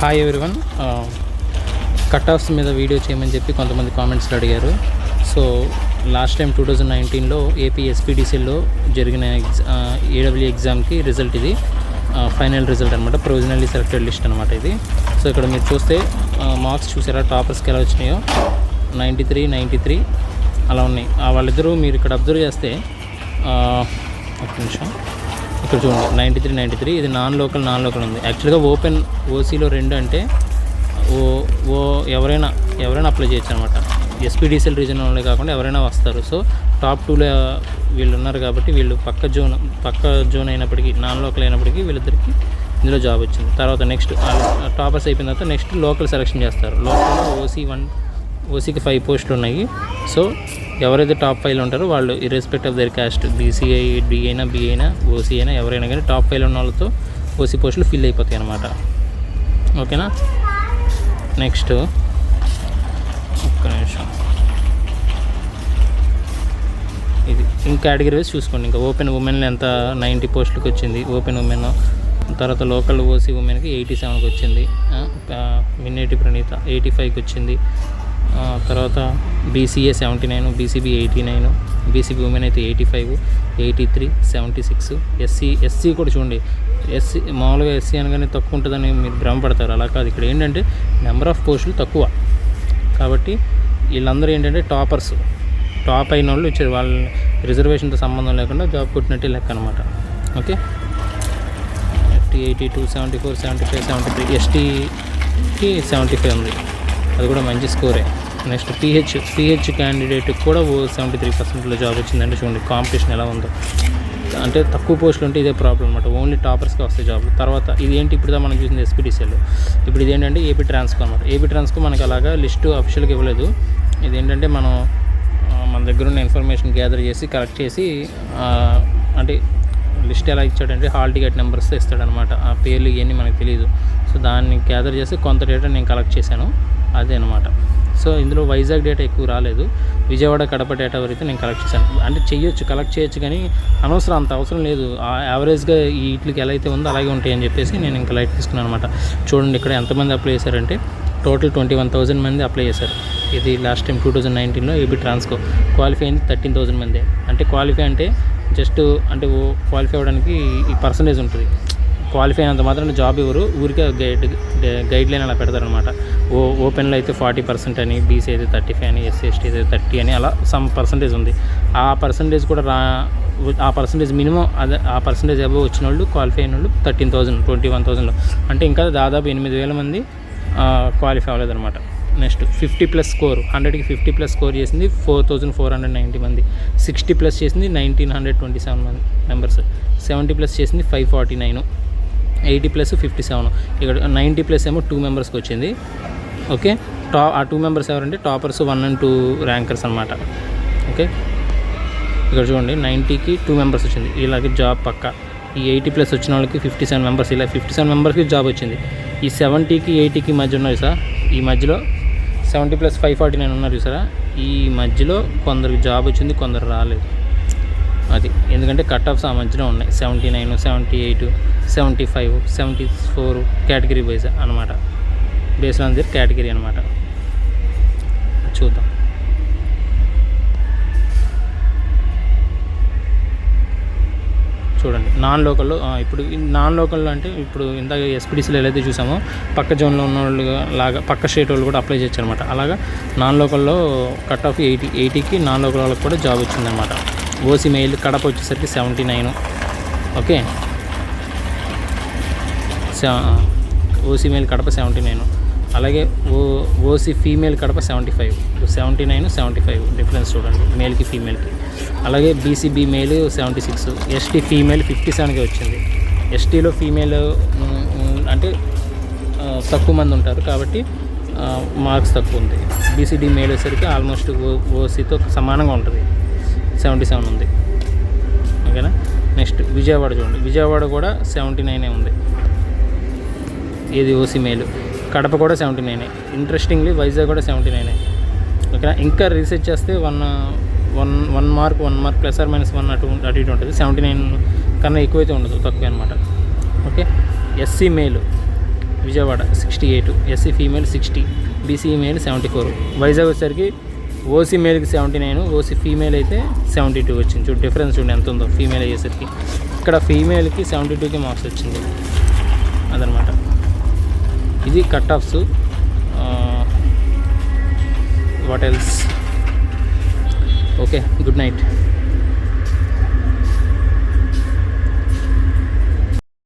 Hi everyone. Cut offs మీద video చేయమని చెప్పి కొంతమంది కామెంట్స్లో అడిగారు. సో లాస్ట్ టైం 2019లో ఏపీ ఎస్పీడీసీలో జరిగిన ఏడబ్ల్యూ ఎగ్జామ్కి రిజల్ట్ ఇది, ఫైనల్ రిజల్ట్ అనమాట, ప్రొవిజనల్లీ సెలెక్టెడ్ లిస్ట్ అనమాట ఇది. సో ఇక్కడ మీరు చూస్తే మార్క్స్ చూసారా, టాపర్స్కి ఎలా వచ్చినాయో 93, 93 అలా ఉన్నాయి. వాళ్ళిద్దరూ మీరు ఇక్కడ అబ్జర్వ్ చేస్తే ఒక నిమిషం ఇక్కడ చూడండి, 93, 93 ఇది నాన్ లోకల్ ఉంది. యాక్చువల్గా ఓపెన్ ఓసీలో 2 అంటే ఎవరైనా అప్లై చేయొచ్చు అనమాట. ఎస్పీడీసీఎల్ రీజన్ వాళ్ళే కాకుండా ఎవరైనా వస్తారు. సో టాప్ 2లో వీళ్ళు ఉన్నారు కాబట్టి వీళ్ళు పక్క జోన్ అయినప్పటికీ, నాన్ లోకల్ అయినప్పటికీ వీళ్ళిద్దరికి ఇందులో జాబ్ వచ్చింది. తర్వాత నెక్స్ట్ టాపర్స్ అయిపోయిన తర్వాత నెక్స్ట్ లోకల్ సెలెక్షన్ చేస్తారు. లోకల్లో ఓసీకి 5 పోస్టులు ఉన్నాయి. సో ఎవరైతే టాప్ 5లో ఉంటారో వాళ్ళు irrespective of their caste, BCI, B అయినా ఓసీ అయినా ఎవరైనా కానీ టాప్ 5లో ఉన్న వాళ్ళతో ఓసీ పోస్టులు ఫిల్ అయిపోతాయి అన్నమాట. ఓకేనా. నెక్స్ట్ ఒక్క నిమిషం, ఇది ఇంకా కేటగిరీ వైజ్ చూసుకోండి. ఇంకా ఓపెన్ ఉమెన్లో ఎంత 90 పోస్టులకు వచ్చింది ఓపెన్ ఉమెన్. తర్వాత లోకల్ ఓసీ ఉమెన్కి 87కి వచ్చింది. మిన్నేటి ప్రణీత 85కి వచ్చింది. తర్వాత బీసీఏ 79, బీసీబీ 89, బీసీబీ ఉమెన్ అయితే 85, 83, 76. ఎస్సీ కూడా చూడండి, మామూలుగా ఎస్సీ అనగానే తక్కువ ఉంటుందని మీరు భ్రమపడతారు. అలా కాదు, ఇక్కడ ఏంటంటే నెంబర్ ఆఫ్ పోస్టులు తక్కువ కాబట్టి వీళ్ళందరూ ఏంటంటే టాపర్స్, టాప్ అయిన వాళ్ళు ఇచ్చారు. వాళ్ళ రిజర్వేషన్తో సంబంధం లేకుండా జాబ్ కొట్టినట్టే లెక్క అనమాట. ఓకే. ఎస్టీ 82, 74, 75, 73, ఎస్టీకి 75 ఉంది, అది కూడా మంచి స్కోరే. నెక్స్ట్ పిహెచ్ క్యాండిడేట్కి కూడా 73%లో జాబ్ వచ్చిందంటే చూడండి కాంపిటీషన్ ఎలా ఉందో. అంటే తక్కువ పోస్టులు ఉంటే ఇదే ప్రాబ్లం అనమాట, ఓన్లీ టాపర్స్కి వస్తాయి జాబ్లు. తర్వాత ఇది ఏంటి, ఇప్పుడు మనం చూసింది ఎస్పీడీసీఎల్, ఇప్పుడు ఇది ఏంటంటే ఏపీ ట్రాన్స్కో అనమాట. ఏపీ ట్రాన్స్కో మనకి అలాగా లిస్టు అఫీషియల్గా ఇవ్వలేదు. ఇదేంటంటే మన దగ్గర ఉన్న ఇన్ఫర్మేషన్ గ్యాదర్ చేసి కలెక్ట్ చేసి, అంటే లిస్ట్ ఎలా ఇచ్చాడంటే హాల్ టికెట్ నెంబర్స్ ఇస్తాడనమాట. ఆ పేర్లు ఇవన్నీ మనకు తెలియదు. సో దాన్ని గ్యాదర్ చేసి కొంత డేటా నేను కలెక్ట్ చేశాను, అదే అనమాట. సో ఇందులో వైజాగ్ డేటా ఎక్కువ రాలేదు, విజయవాడ కడప డేటా వరకు నేను కలెక్ట్ చేశాను. అంటే కలెక్ట్ చేయొచ్చు కానీ అంత అవసరం లేదు. యావరేజ్గా ఈ వీటికి ఎలా అయితే ఉందో అలాగే ఉంటాయని చెప్పేసి నేను ఇంకా లైట్ తీసుకున్నాను అనమాట. చూడండి ఇక్కడ ఎంతమంది అప్లై చేశారంటే టోటల్ 21,000 మంది అప్లై చేశారు. ఇది లాస్ట్ టైం 2019లో ఏపీ ట్రాన్స్కో. క్వాలిఫై అయింది 13,000 మంది. అంటే క్వాలిఫై అంటే జస్ట్ అంటే క్వాలిఫై అవ్వడానికి ఈ పర్సంటేజ్ ఉంటుంది. క్వాలిఫై అయినంత మాత్రం జాబ్ ఎవరు ఊరికే గైడ్ లైన్ అలా పెడతారనమాట. ఓపెన్లో అయితే 40% అని, బీసీ అయితే 35 అని, ఎస్సీ ఎస్టీ అయితే 30 అని, అలా సమ్ పర్సంటేజ్ ఉంది. ఆ పర్సంటేజ్ కూడా ఆ పర్సంటేజ్ మినిమం అదే, ఆ పర్సంటేజ్ అబవ్ వచ్చిన వాళ్ళు క్వాలిఫై అయిన వాళ్ళు 13,000, 21,000లో అంటే ఇంకా దాదాపు 8,000 మంది క్వాలిఫై అవ్వలేదన్నమాట. నెక్స్ట్ 50+ స్కోర్, 100కి 50+ స్కోర్ చేసింది 4,490 మంది. 60+ చేసింది 1,927 మెంబర్స్. 70+ చేసింది 549. 80+ 57. ఇక్కడ 90+ ఏమో 2 మెంబర్స్కి వచ్చింది. ఓకే. ఆ 2 మెంబర్స్ ఎవరంటే టాపర్స్ 1 and 2 ర్యాంకర్స్ అనమాట. ఓకే. ఇక్కడ చూడండి 90కి 2 మెంబర్స్ వచ్చింది. ఇలాగే జాబ్ పక్క. ఈ 80+ వచ్చిన వాళ్ళకి 57 మెంబర్స్, ఇలా 57 మెంబర్స్కి జాబ్ వచ్చింది. ఈ 70కి 80కి మధ్య ఉన్నారు సార్, ఈ మధ్యలో 70+ 549 ఉన్నారు చూసారా, ఈ మధ్యలో కొందరికి జాబ్ వచ్చింది, కొందరు రాలేదు. అది ఎందుకంటే కట్ ఆఫ్స్ ఆ మధ్యలో ఉన్నాయి. 79, 78, 75, 74 కేటగిరీ వైజ్ అనమాట. బేస్డ్ ఆన్ దిర్ కేటగిరీ అనమాట. చూద్దాం. చూడండి నాన్ లోకల్లో, ఇప్పుడు నాన్ లోకల్లో అంటే ఇప్పుడు ఇందాక ఎస్పీడీసీలో ఏదైతే చూసామో పక్క జోన్లో ఉన్న వాళ్ళు లాగా పక్క స్టేట్ వాళ్ళు కూడా అప్లై చేయొచ్చు అనమాట. అలాగా నాన్ లోకల్లో కట్ ఆఫ్ 80కి నాన్ లోకల్ వాళ్ళకి కూడా జాబ్ వచ్చిందనమాట. ఓసీ మెయిల్ కడప వచ్చేసరికి 79. ఓకే. OC mail Kadapa 79. అలాగే ఓసీ ఫీమేల్ కడప 75. 79, 75 డిఫరెన్స్ చూడండి మేల్కి ఫీమేల్కి. అలాగే బీసీబీ మేల్ 76, ఎస్టీ ఫీమేల్ 57కి వచ్చింది. ఎస్టీలో ఫీమేల్ అంటే తక్కువ మంది ఉంటారు కాబట్టి మార్క్స్ తక్కువ ఉంది. బీసీడీ మేల్ వచ్చేసరికి ఆల్మోస్ట్ ఓసీతో సమానంగా ఉంటుంది, 77 ఉంది. ఓకేనా. నెక్స్ట్ విజయవాడ చూడండి, విజయవాడ కూడా 79 ఉంది. ఇది ఓసీ మేలు. కడప కూడా 79. ఇంట్రెస్టింగ్లీ వైజాగ్ కూడా 79. ఓకేనా. ఇంకా రీసెర్చ్ చేస్తే one mark plus or minus 1 అటు ఇటు ఉంటుంది. 79 కన్నా ఎక్కువైతే ఉండదు, తక్కువే అనమాట. ఓకే. ఎస్సీ మేలు Vijayawada 68, SC female 60, BC male 74. Vizag వచ్చేసరికి ఓసీ మేల్కి 79, ఓసీ ఫీమేల్ అయితే 72 వచ్చింది. చూడు డిఫరెన్స్ చూడండి ఎంత ఉందో ఫీమేల్ అయ్యేసరికి. ఇక్కడ ఫీమేల్కి 72కి మార్క్స్ వచ్చింది. అదనమాట ఇది cut offs. What else? Okay, good night.